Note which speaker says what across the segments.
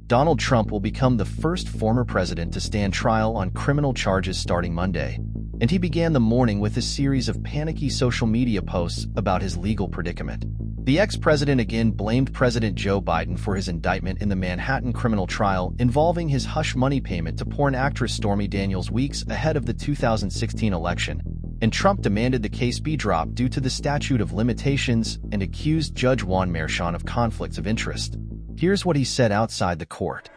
Speaker 1: Donald Trump will become the first former president to stand trial on criminal charges starting Monday, and he began the morning with a series of panicky social media posts about his legal predicament. The ex-president again blamed President Joe Biden for his indictment in the Manhattan criminal trial involving his hush money payment to porn actress Stormy Daniels weeks ahead of the 2016 election, and Trump demanded the case be dropped due to the statute of limitations and accused Judge Juan Merchan of conflicts of interest. Here's what he said outside the court.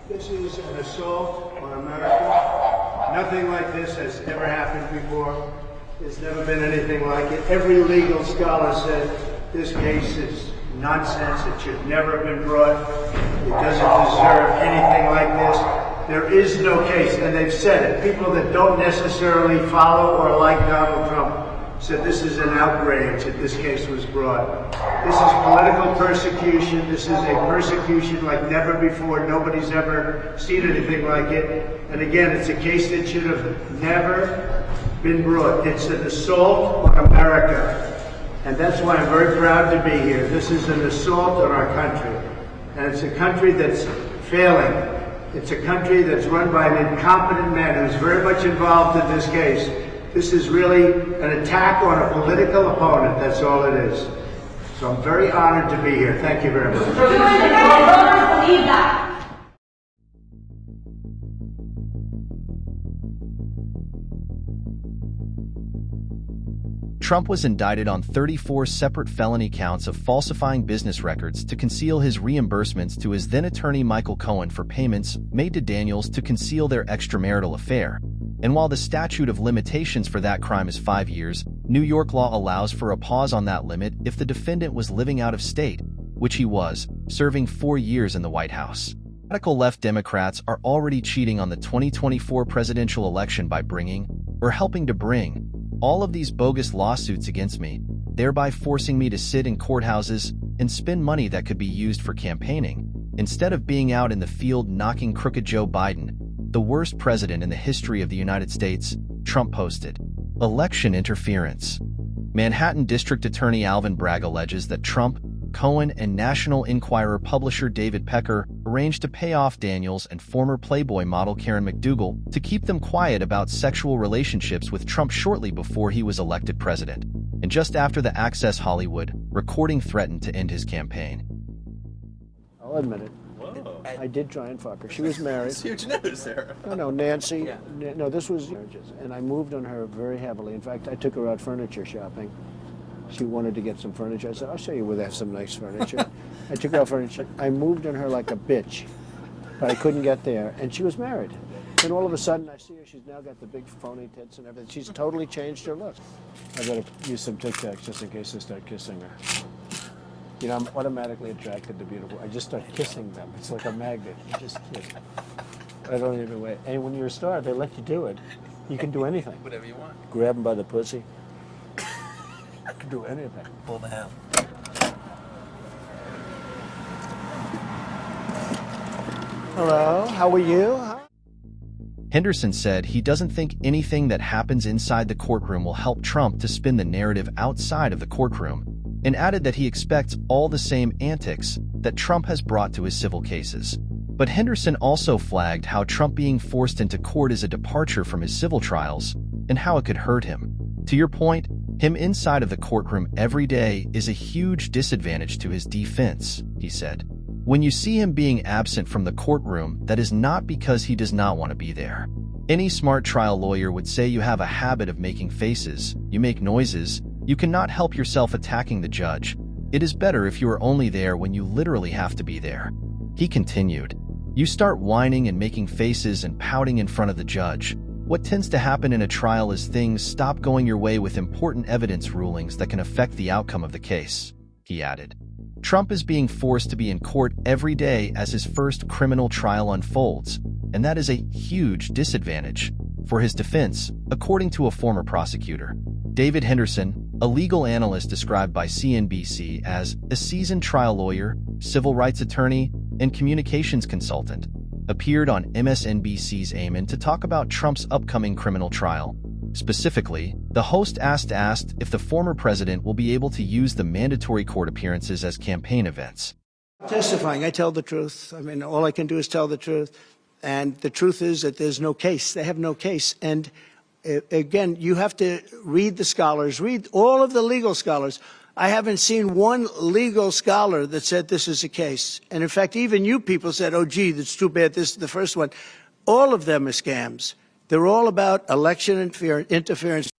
Speaker 2: This is an assault on America. Nothing like this has ever happened before. There's never been anything like it. Every legal scholar said this case is nonsense. It should never have been brought. It doesn't deserve anything like this. There is no case, and they've said it. People that don't necessarily follow or like Donald Trump said this is an outrage that this case was brought. This is political persecution. This is a persecution like never before. Nobody's ever seen anything like it. And again, it's a case that should have never been brought. It's an assault on America. And that's why I'm very proud to be here. This is an assault on our country. And it's a country that's failing. It's a country that's run by an incompetent man who's very much involved in this case. This is really an attack on a political opponent. That's all it is. So I'm very honored to be here. Thank you very much.
Speaker 3: Do the voters believe that?
Speaker 1: Trump was indicted on 34 separate felony counts of falsifying business records to conceal his reimbursements to his then-attorney Michael Cohen for payments made to Daniels to conceal their extramarital affair. And while the statute of limitations for that crime is 5 years, New York law allows for a pause on that limit if the defendant was living out of state, which he was, serving 4 years in the White House. Radical left Democrats are already cheating on the 2024 presidential election by bringing, or helping to bring, all of these bogus lawsuits against me, thereby forcing me to sit in courthouses and spend money that could be used for campaigning, instead of being out in the field knocking crooked Joe Biden, the worst president in the history of the United States, Trump posted. Election interference. Manhattan District Attorney Alvin Bragg alleges that Trump, Cohen, and National Enquirer publisher David Pecker arranged to pay off Daniels and former Playboy model Karen McDougal to keep them quiet about sexual relationships with Trump shortly before he was elected president, and just after the Access Hollywood recording threatened to end his campaign.
Speaker 2: I'll admit it.
Speaker 4: Whoa.
Speaker 2: I did try and fuck her. She was married.
Speaker 4: That's huge news there.
Speaker 2: No, Nancy.
Speaker 4: Yeah.
Speaker 2: No, this was marriages. And I moved on her very heavily. In fact, I took her out furniture shopping. She wanted to get some furniture. I said, I'll show you where they have some nice furniture. I took her out furniture. I moved on her like a bitch, but I couldn't get there. And she was married. Then all of a sudden, I see her. She's now got the big phony tits and everything. She's totally changed her look. I better use some Tic Tacs just in case I start kissing her. You know, I'm automatically attracted to beautiful. I just start kissing them. It's like a magnet. You just kiss. I don't even wait. And when you're a star, they let you do it. You can do anything.
Speaker 4: Whatever you want.
Speaker 2: Grab them by the pussy. I can do anything.
Speaker 4: Pull the ham.
Speaker 2: Hello, how are you?
Speaker 1: Henderson said he doesn't think anything that happens inside the courtroom will help Trump to spin the narrative outside of the courtroom, and added that he expects all the same antics that Trump has brought to his civil cases. But Henderson also flagged how Trump being forced into court is a departure from his civil trials, and how it could hurt him. To your point, him inside of the courtroom every day is a huge disadvantage to his defense, he said. When you see him being absent from the courtroom, that is not because he does not want to be there. Any smart trial lawyer would say you have a habit of making faces, you make noises, you cannot help yourself attacking the judge. It is better if you are only there when you literally have to be there. He continued, you start whining and making faces and pouting in front of the judge. What tends to happen in a trial is things stop going your way with important evidence rulings that can affect the outcome of the case, he added. Trump is being forced to be in court every day as his first criminal trial unfolds, and that is a huge disadvantage for his defense, according to a former prosecutor. David Henderson, a legal analyst described by CNBC as a seasoned trial lawyer, civil rights attorney, and communications consultant, appeared on MSNBC's Amen to talk about Trump's upcoming criminal trial. Specifically, the host asked if the former president will be able to use the mandatory court appearances as campaign events.
Speaker 2: Testifying, I tell the truth. I mean, all I can do is tell the truth. And the truth is that there's no case. They have no case. And again, you have to read the scholars, read all of the legal scholars. I haven't seen one legal scholar that said this is a case. And in fact, even you people said, oh, gee, that's too bad. This is the first one. All of them are scams. They're all about election interference.